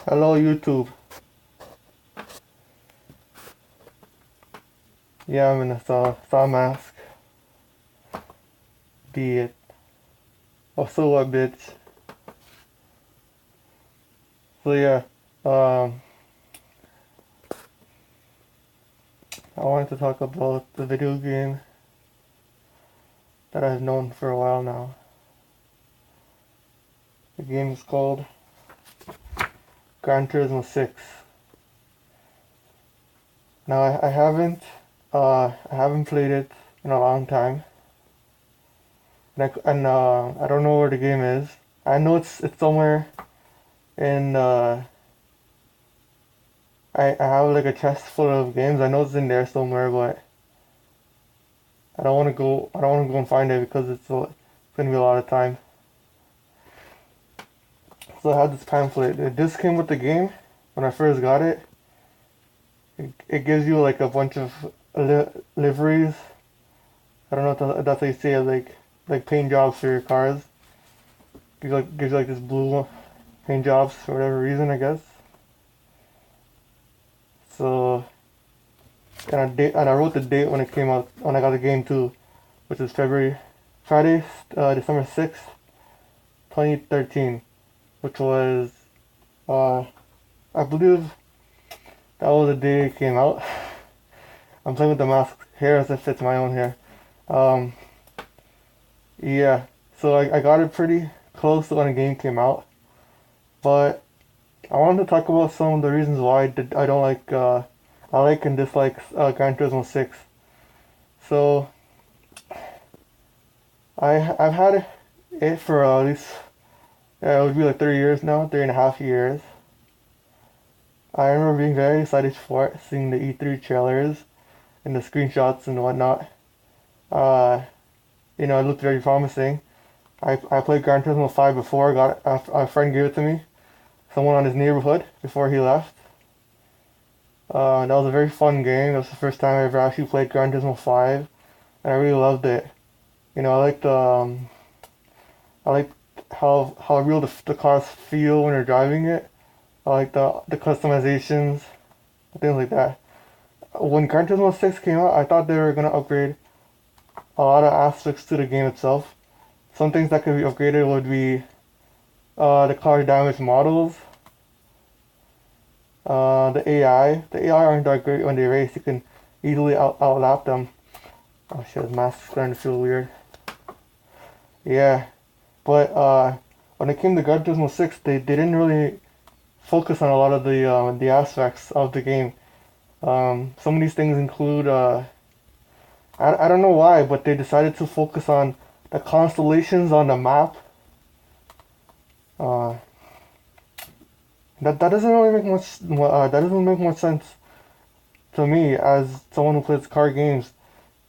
Hello YouTube. Yeah, I'm in a saw mask. Be it. Oh, so what, bitch? So yeah, um, I wanted to talk about the video game that I've known for a while now. The game is called Gran Turismo 6. Now I haven't played it in a long time, and I don't know where the game is. I know it's somewhere in I have like a chest full of games. I know it's in there somewhere, but I don't want to go. I don't want to go and find it because it's gonna be a lot of time. So I had this pamphlet. It just came with the game when I first got it. It gives you like a bunch of liveries. I don't know if that's how you say it, like paint jobs for your cars. Gives you like this blue paint jobs for whatever reason, I guess. So and I wrote the date when it came out when I got the game too, which is Friday, December 6th, 2013, which was uh I believe that was the day it came out. I'm playing with the mask here as if it's my own hair. Um, yeah, so I got it pretty close to when the game came out, but I wanted to talk about some of the reasons why I don't like I like and dislike Gran Turismo 6. So I've had it for at least it would be like 3 years now, 3.5 years. I remember being very excited for it, seeing the E3 trailers and the screenshots and whatnot. Uh, it looked very promising. I played Gran Turismo 5 before. Got a friend gave it to me. Someone on his neighborhood before he left. That was a very fun game. That was the first time I ever actually played Gran Turismo 5, and I really loved it. I liked how real the cars feel when you're driving it. I like the customizations, things like that. When Gran Turismo 6 came out, I thought they were gonna upgrade a lot of aspects to the game itself. Some things that could be upgraded would be the car damage models, the AI. The AI aren't that great when they race. You can easily outlap them. Oh shit, his mask's starting to feel weird. Yeah, but when it came to Gran Turismo 6, they didn't really focus on a lot of the aspects of the game. Some of these things include I don't know why, but they decided to focus on the constellations on the map. Uh, that doesn't really make that doesn't make much sense to me as someone who plays car games.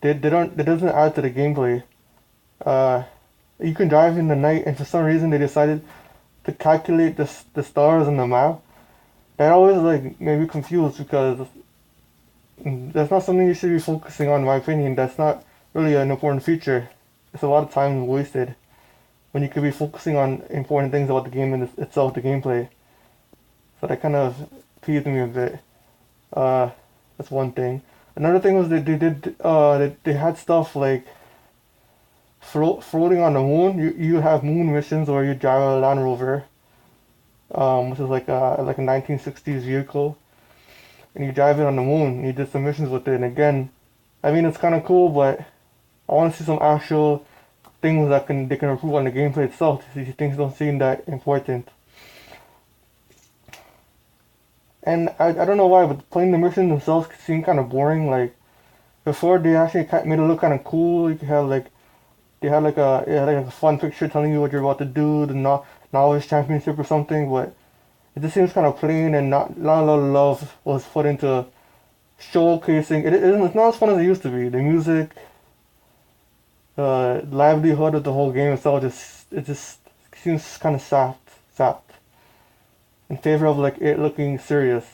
They don't it doesn't add to the gameplay. Uh, you can drive in the night, and for some reason they decided to calculate the stars on the map. That always like made me confused because that's not something you should be focusing on, in my opinion. That's not really an important feature. It's a lot of time wasted when you could be focusing on important things about the game and itself, the gameplay. So that kind of peeved me a bit. Uh, that's one thing. Another thing was that they had stuff like floating on the moon. You have moon missions where you drive a Land Rover, which is like a 1960s vehicle, and you drive it on the moon. And you did some missions with it, and again, I mean it's kind of cool, but I want to see some actual things that they can improve on the gameplay itself. These things don't seem that important. And I don't know why, but playing the missions themselves seem kind of boring. Like before, they actually made it look kind of cool. You could have like they had like a fun picture telling you what you're about to do, the knowledge championship or something. But it just seems kind of plain and not a lot of love was put into showcasing. It's not as fun as it used to be. The music, the livelihood of the whole game itself just seems kind of sapped in favor of like it looking serious.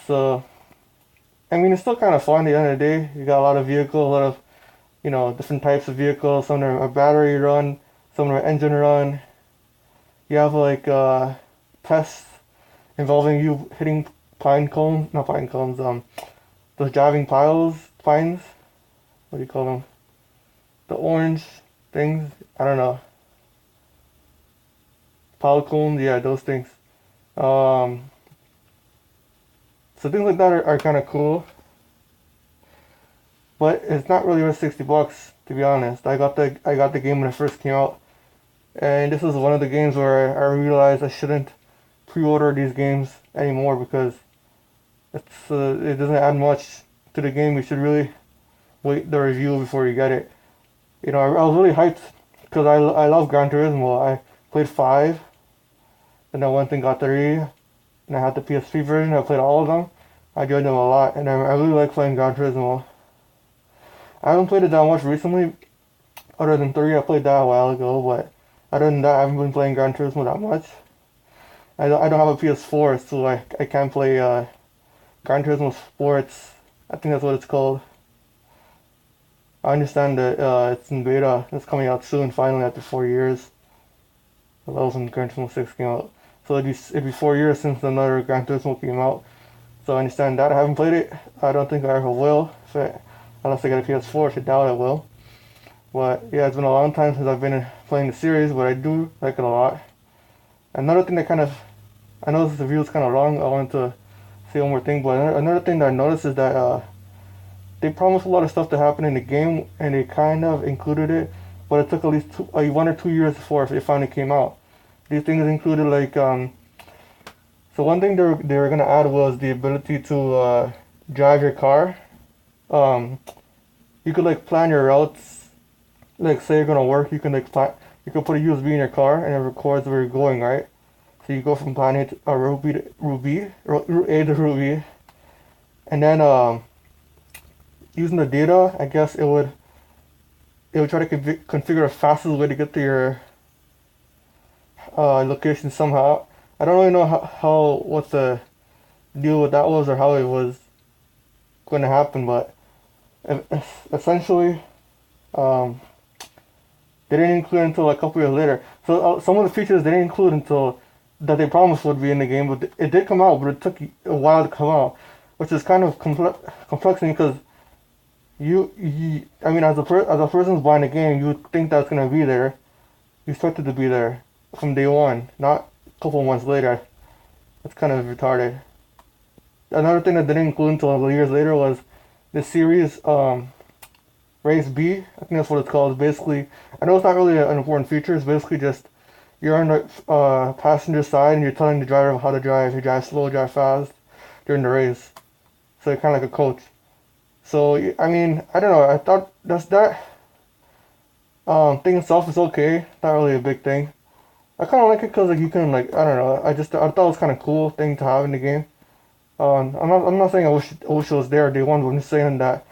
So I mean, it's still kind of fun. At the end of the day, you got a lot of vehicles, a lot of different types of vehicles. Some of them are battery run, some of them are engine run. You have like tests involving you hitting pine cones, not pine cones, those driving pines. What do you call them? The orange things. I don't know. Pile cones, yeah, those things. Um, so things like that are kind of cool, but it's not really worth $60 to be honest. I got the game when it first came out, and this is one of the games where I realized I shouldn't pre-order these games anymore because it doesn't add much to the game. You should really wait the review before you get it. You know, I was really hyped because I love Gran Turismo. I played 5, and I went and got 3, and I had the PS3 version. I played all of them. I enjoyed them a lot, and I really like playing Gran Turismo. I haven't played it that much recently, other than 3. I played that a while ago, but other than that, I haven't been playing Gran Turismo that much. I don't have a PS4, so I can't play Gran Turismo Sports. I think that's what it's called. I understand that it's in beta. It's coming out soon, finally, after 4 years. That was when Gran Turismo 6 came out. So it'd be 4 years since another Gran Turismo came out. So I understand that. I haven't played it. I don't think I ever will. Unless I get a PS4, which I doubt I will. But yeah, it's been a long time since I've been playing the series, but I do like it a lot. Another thing that I know this review is kind of long. I wanted to say one more thing, but another thing that I noticed is that they promised a lot of stuff to happen in the game, and they kind of included it, but it took at least 1 or 2 years before it finally came out. These things included like so one thing they were gonna add was the ability to drive your car. You could like plan your routes. Like say you're gonna work, you can like you could put a USB in your car and it records where you're going, right? So you go from planet Route A to Route B, and then using the data, I guess it would try to configure the fastest way to get to your location somehow. I don't really know how what the deal with that was or how it was going to happen, but essentially, um, they didn't include until a couple years later. So some of the features they didn't include until that they promised would be in the game, but it did come out, but it took a while to come out, which is kind of complexing because I mean, as a person's buying the game, you would think that's gonna be there. You expect it to be there from day one, not a couple months later. That's kind of retarded. Another thing that they didn't include until years later was the series Race B. I think that's what it's called. It's basically, I know it's not really an important feature. It's basically just you're on the passenger side and you're telling the driver how to drive. You drive slow, drive fast during the race. So you're kind of like a coach. So I mean, I don't know. I thought that thing itself is okay. Not really a big thing. I kind of like it because like you can like I don't know. I thought it was kind of cool thing to have in the game. I'm not saying I wish it was there day one, but I'm just saying that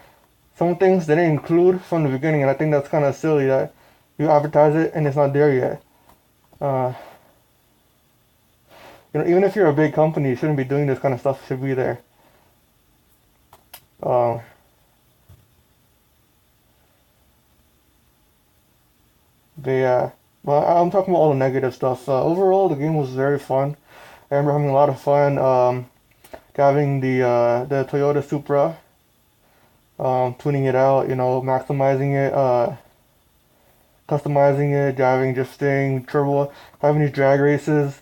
some things they didn't include from the beginning, and I think that's kind of silly that you advertise it and it's not there yet. Uh, even if you're a big company, you shouldn't be doing this kind of stuff. It should be there. Um, but yeah, well, I'm talking about all the negative stuff. Overall, the game was very fun. I remember having a lot of fun driving the Toyota Supra, tuning it out, maximizing it, customizing it, driving, drifting, turbo, having these drag races,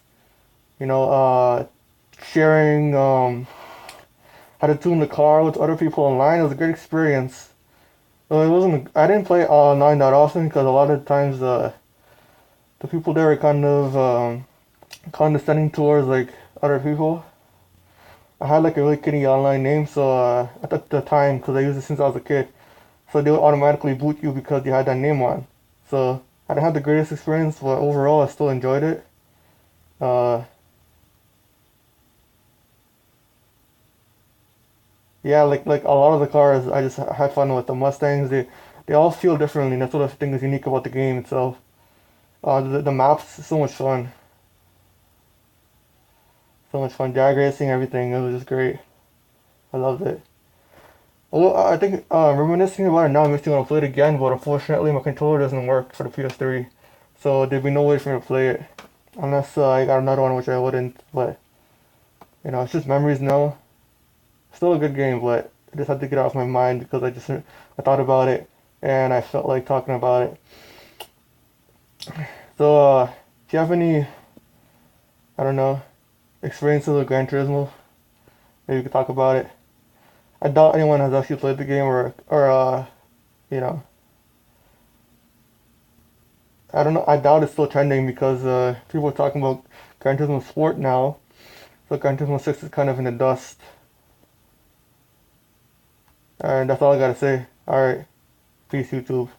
sharing how to tune the car with other people online. It was a great experience. Well, it wasn't. I didn't play online that often because a lot of times the people there are kind of condescending towards like other people. I had like a really kiddie online name, so at the time, because I used it since I was a kid, so they would automatically boot you because you had that name on. So I didn't have the greatest experience, but overall I still enjoyed it. Uh, yeah, like a lot of the cars, I just had fun with the Mustangs. They all feel differently. And that's what I think is unique about the game itself. The maps, so much fun, so much fun. Drag racing, everything. It was just great. I loved it. Well, I think reminiscing about it now makes me want to play it again, but unfortunately my controller doesn't work for the PS3, so there'd be no way for me to play it unless I got another one, which I wouldn't. But You know, it's just memories now. Still a good game, but I just had to get it off my mind because I thought about it and I felt like talking about it. So, do you have any, I don't know, experiences with Gran Turismo? Maybe we could talk about it. I doubt anyone has actually played the game or you know, I don't know. I doubt it's still trending because people are talking about Gran Turismo Sport now. So Gran Turismo 6 is kind of in the dust. And that's all I gotta say. Alright. Peace, YouTube.